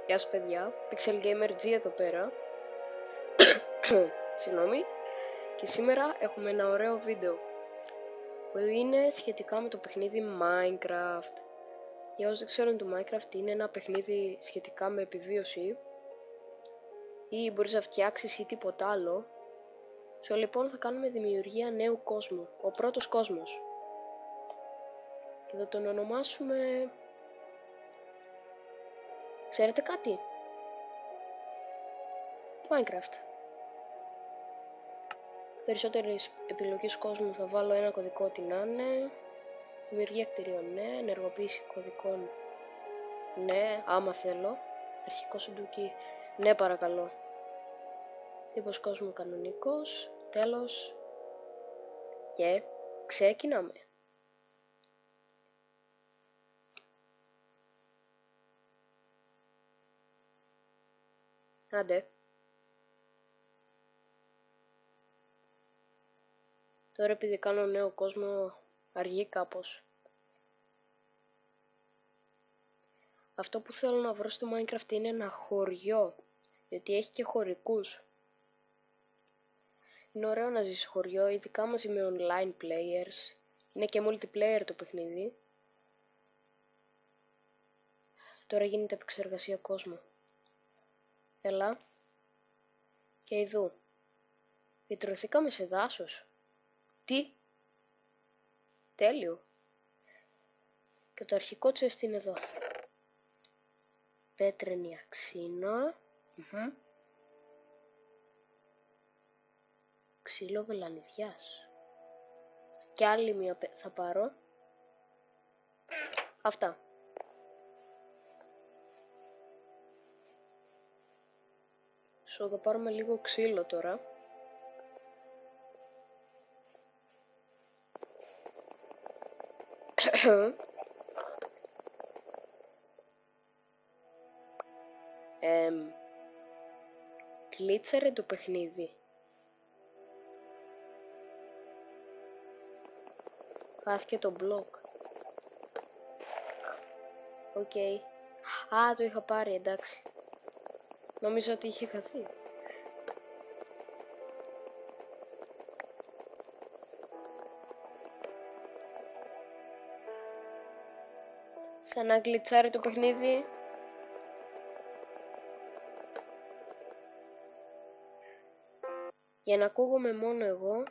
Γεια σας παιδιά, Pixel Gamer G εδώ πέρα. Συγγνώμη. Και σήμερα έχουμε ένα ωραίο βίντεο που είναι σχετικά με το παιχνίδι Minecraft. Για όσοι δεν ξέρουν, το Minecraft είναι ένα παιχνίδι σχετικά με επιβίωση ή μπορείς να φτιάξεις ή τίποτα άλλο. So, λοιπόν θα κάνουμε δημιουργία νέου κόσμου, ο πρώτος κόσμος, και θα τον ονομάσουμε... Ξέρετε κάτι? Minecraft. Περισσότερες επιλογές κόσμου θα βάλω ένα κωδικό τι να είναι. Δημιουργία κτηρίων ναι, ενεργοποίηση κωδικών ναι, άμα θέλω. Αρχικό σουντούκι ναι παρακαλώ. Τύπος κόσμου κανονικός. Τέλος. Και ξεκινάμε. Άντε. Τώρα επειδή κάνω νέο κόσμο αργεί κάπως. Αυτό που θέλω να βρω στο Minecraft είναι ένα χωριό, γιατί έχει και χωρικούς. Είναι ωραίο να ζεις σε χωριό, ειδικά μαζί με online players. Είναι και multiplayer το παιχνίδι. Τώρα γίνεται επεξεργασία κόσμου. Έλα. Και ειδού. Φυτρωθήκαμε σε δάσος. Τι? Τέλειο. Και το αρχικό chest είναι εδώ. Πέτρινη αξίνα. Ξύλο βελανιδιάς. Και άλλη μία θα πάρω. Αυτά. Θα πάρουμε λίγο ξύλο τώρα. Κλίτσαρε το παιχνίδι. Χάθηκε το μπλοκ. Οκ. Α, το είχα πάρει, εντάξει. Νομίζω ότι είχε χαθεί. Σαν να γλιτσάρει το παιχνίδι. Για να ακούγομαι μόνο εγώ,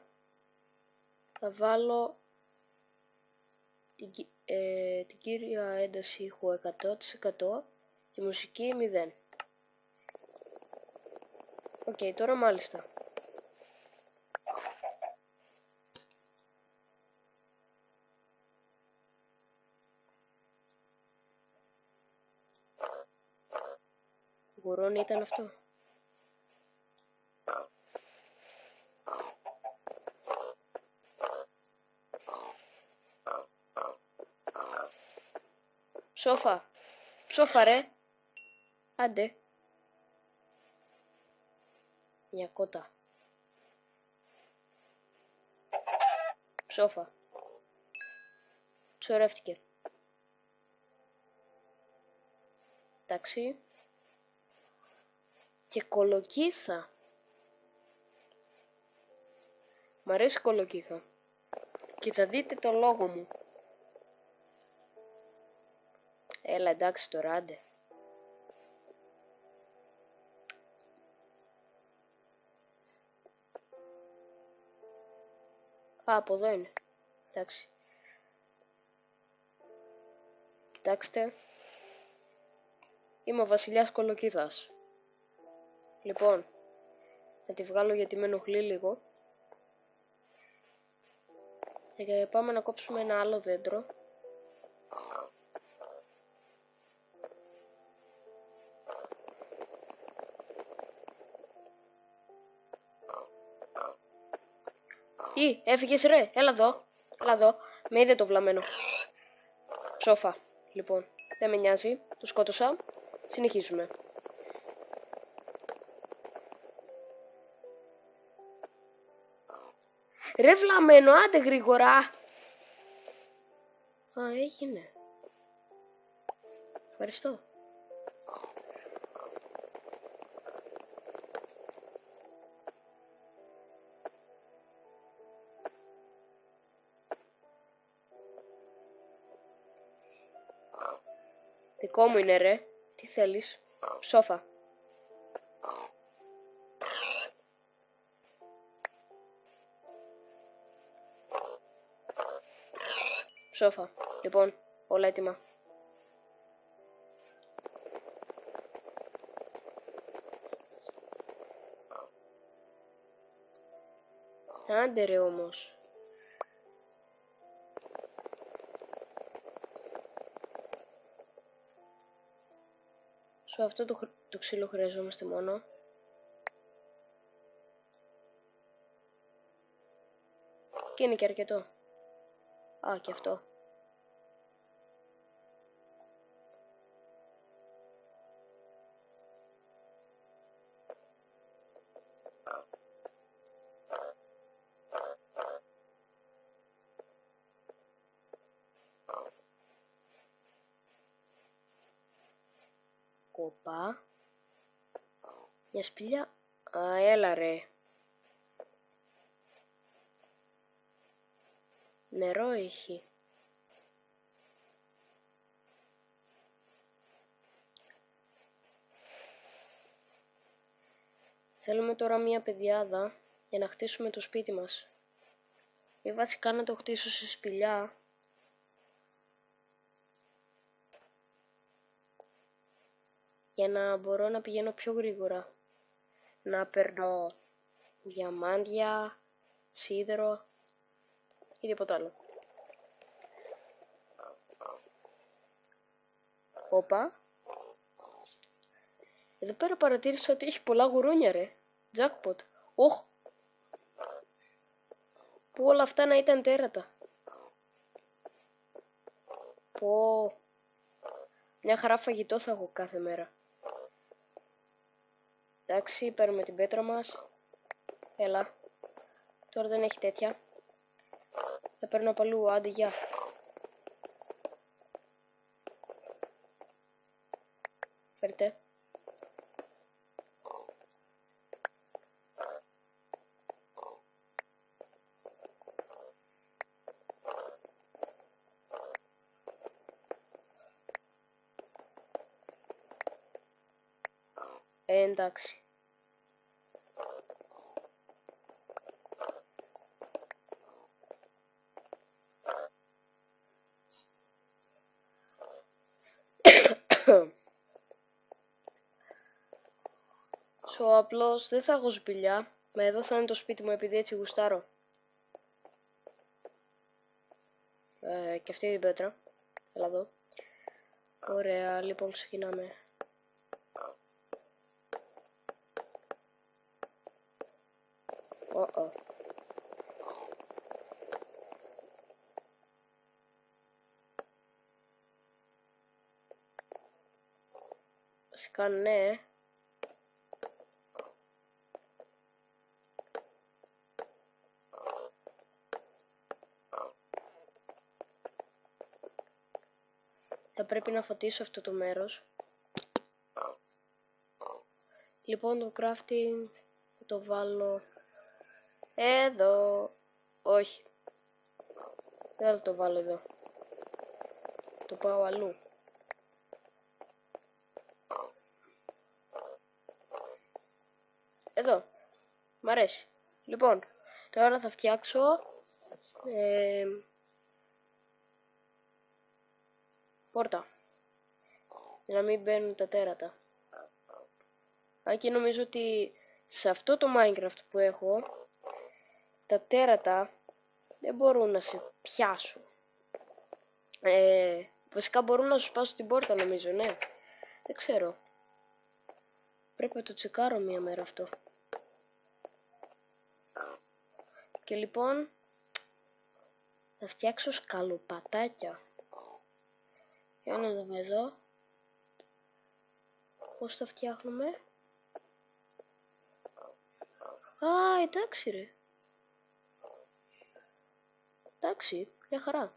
θα βάλω την κύρια ένταση ήχου 100% και μουσική 0. Οκ, τώρα μάλιστα. Γουρόνι ήταν αυτό. Ψόφα. Ψόφα ρε. Άντε. Μια κότα. Ψόφα. Τσορεύτηκε. Εντάξει. Και κολοκύθα. Μ' αρέσει κολοκύθα. Και θα δείτε το λόγο μου. Έλα εντάξει τώρα, άντε. Α, από εδώ είναι. Εντάξει. Κοιτάξτε. Είμαι ο βασιλιάς κολοκύθας. Λοιπόν, να τη βγάλω γιατί με ενοχλεί λίγο. Και πάμε να κόψουμε ένα άλλο δέντρο. Τι, έφυγες ρε, έλα εδώ. Έλα εδώ, με είδε το βλαμμένο. Ψόφα, λοιπόν, δεν με νοιάζει, το σκότωσα. Συνεχίζουμε. Ρε βλαμμένο, άντε γρήγορα. Α, έγινε. Ευχαριστώ. Δικό μου είναι ρε. Τι θέλεις? Σόφα. Σόφα. Λοιπόν, όλα έτοιμα. Άντε ρε όμως. Σε αυτό το ξύλο χρειαζόμαστε μόνο. Και είναι και αρκετό. Α, και αυτό. Οπα. Μια σπηλιά. Α, έλα ρε. Νερό έχει. Θέλουμε τώρα μια πεδιάδα για να χτίσουμε το σπίτι μας. Ή βασικά να το χτίσω σε σπηλιά. Για να μπορώ να πηγαίνω πιο γρήγορα. Να παίρνω διαμάντια, σίδερο ή τίποτα άλλο. Όπα. Εδώ πέρα παρατήρησα ότι έχει πολλά γουρούνια ρε. Jackpot. Οχ. Που όλα αυτά να ήταν τέρατα. Πω. Μια χαρά φαγητό θα έχω κάθε μέρα. Εντάξει, παίρνουμε την πέτρα μας. Έλα. Τώρα δεν έχει τέτοια. Θα παίρνω από αλλού, άντε γεια. Φέρτε. Εντάξει. Απλώς δεν θα έχω σπηλιά. Μα εδώ θα είναι το σπίτι μου επειδή έτσι γουστάρω. Και αυτή την πέτρα. Έλα εδώ. Ωραία, λοιπόν ξεκινάμε. Βασικά ναι. Θα πρέπει να φωτίσω αυτό το μέρος. Λοιπόν, το crafting θα το βάλω εδώ. Όχι. Δεν θα το βάλω εδώ. Το πάω αλλού. Εδώ. Μ' αρέσει. Λοιπόν, τώρα θα φτιάξω πόρτα. Για να μην μπαίνουν τα τέρατα. Αν και νομίζω ότι σε αυτό το Minecraft που έχω, τα τέρατα δεν μπορούν να σε πιάσουν. Βασικά μπορούν να σου σπάσουν την πόρτα νομίζω, ναι. Δεν ξέρω. Πρέπει να το τσεκάρω μία μέρα αυτό. Και λοιπόν, θα φτιάξω σκαλοπατάκια. Για να δούμε εδώ. Πώς θα φτιάχνουμε. Α, εντάξει ρε. Εντάξει, μια χαρά.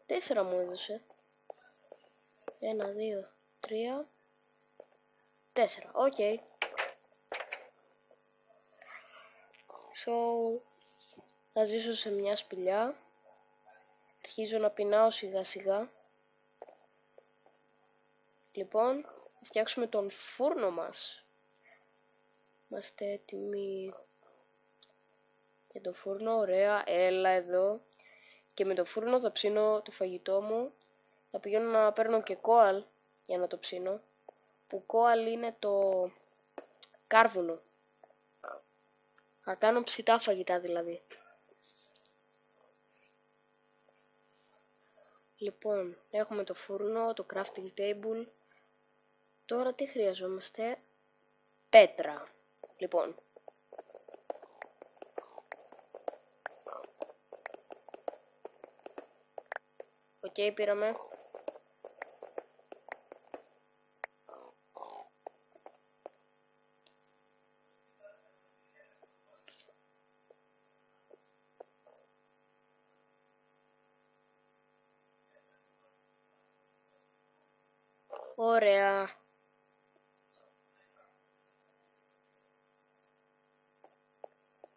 4 μου έδωσε. 1, 2, 3, 4. Οκ. Θα ζήσω σε μια σπηλιά. Αρχίζω να πεινάω σιγά σιγά. Λοιπόν, θα φτιάξουμε τον φούρνο μας. Είμαστε έτοιμοι για το φούρνο, ωραία, έλα εδώ. Και με το φούρνο θα ψήνω το φαγητό μου. Θα πηγαίνω να παίρνω και κόαλ για να το ψήνω. Που κόαλ είναι το κάρβουνο. Θα κάνω ψητά φαγητά δηλαδή. Λοιπόν, έχουμε το φούρνο, το crafting table. Τώρα τι χρειαζόμαστε? Πέτρα. Λοιπόν. Οκ, πήραμε. Ωραία.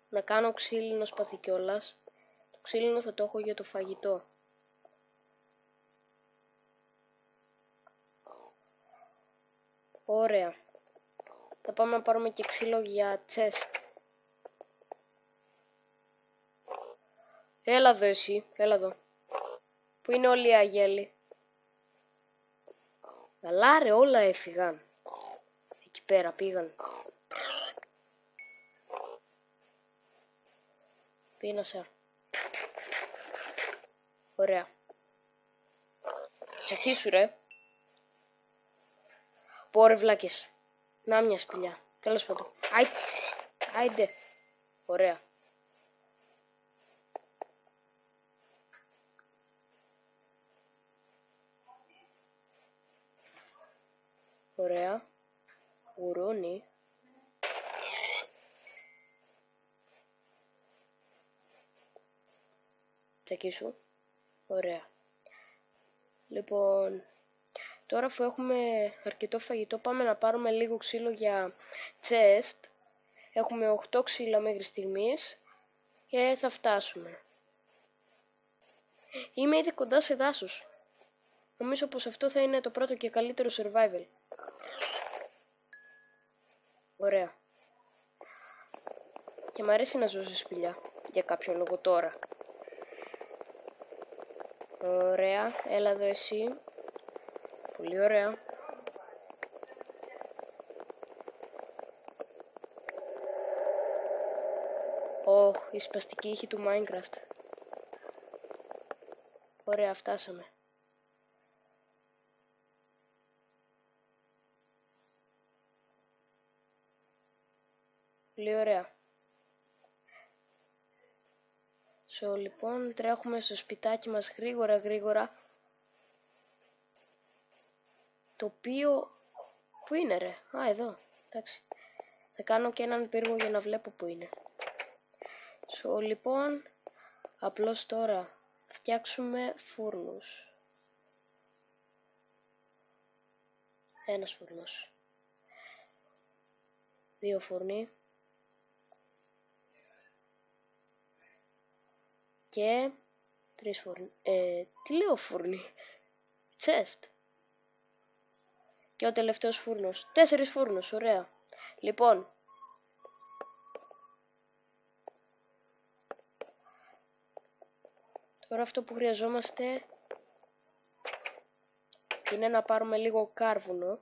Να κάνω ξύλινο σπαθί κιόλας. Το ξύλινο θα το έχω για το φαγητό. Ωραία. Θα πάμε να πάρουμε και ξύλο για chest. Έλα εδώ εσύ, έλα εδώ. Πού είναι όλοι οι αγέλοι? Καλά ρε, όλα έφυγαν. Εκεί πέρα πήγαν. Πίνασα. Ωραία. Τσακίσου ρε. Πόρε βλάκες. Να μια σπηλιά. Τέλος πάντων. Άιντε. Ωραία. Ωραία. Γουρούνι. Τσακίσου. Ωραία. Λοιπόν, τώρα αφού έχουμε αρκετό φαγητό, πάμε να πάρουμε λίγο ξύλο για chest. Έχουμε 8 ξύλα μέχρι στιγμής και θα φτάσουμε. Είμαι ήδη κοντά σε δάσος. Νομίζω πως αυτό θα είναι το πρώτο και καλύτερο survival. Ωραία. Και μ' αρέσει να ζω σε σπηλιά. Για κάποιο λόγο τώρα. Ωραία. Έλα εδώ εσύ. Πολύ ωραία. Η σπαστική ήχη του Minecraft. Ωραία, φτάσαμε. Πολύ ωραία. Λοιπόν, τρέχουμε στο σπιτάκι μας γρήγορα. Το οποίο... Πού είναι ρε? Εδώ. Εντάξει. Θα κάνω και έναν πύργο για να βλέπω πού είναι. Λοιπόν, απλώς τώρα φτιάξουμε φούρνους. Ένας φούρνος. 2 φούρνοι. Και 3 φούρνοι. Τι λέω φούρνοι? Chest. Και ο τελευταίος φούρνος. 4 φούρνους, ωραία. Λοιπόν. Τώρα αυτό που χρειαζόμαστε είναι να πάρουμε λίγο κάρβουνο.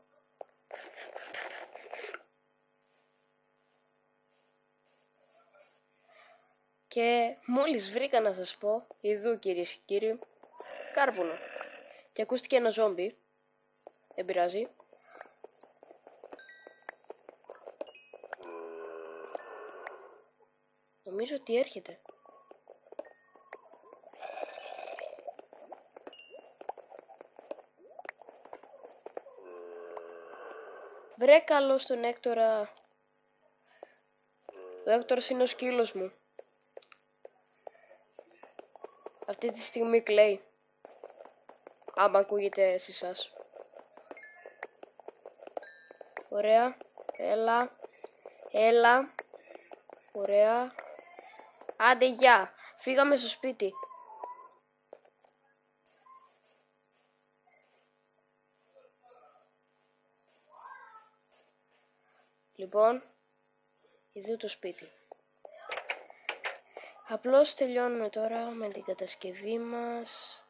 Και μόλις βρήκα να σας πω, εδώ κυρίες και κύριοι, κάρβουνο. Και ακούστηκε ένα ζόμπι. Δεν πειράζει. Νομίζω ότι έρχεται. Βρε καλώς τον Έκτορα. Ο Έκτορας είναι ο σκύλος μου. Αυτή τη στιγμή κλαίει. Άμα ακούγεται σε εσάς. Ωραία. Έλα. Ωραία. Άντε γεια. Φύγαμε στο σπίτι. Λοιπόν, εδώ το σπίτι. Απλώς τελειώνουμε τώρα με την κατασκευή μας.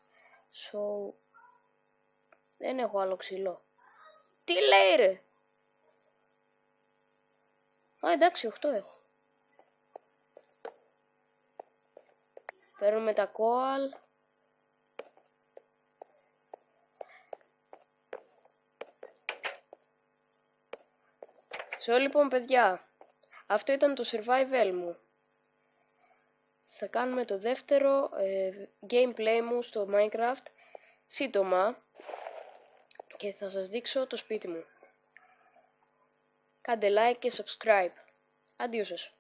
Δεν έχω άλλο ξυλό. Τι λέει ρε? Α, εντάξει, 8 έχω. Παίρνουμε τα κόαλ. Λοιπόν παιδιά, αυτό ήταν το survival μου. Θα κάνουμε το δεύτερο gameplay μου στο Minecraft σύντομα και θα σας δείξω το σπίτι μου. Κάντε like και subscribe. Αντίο σας.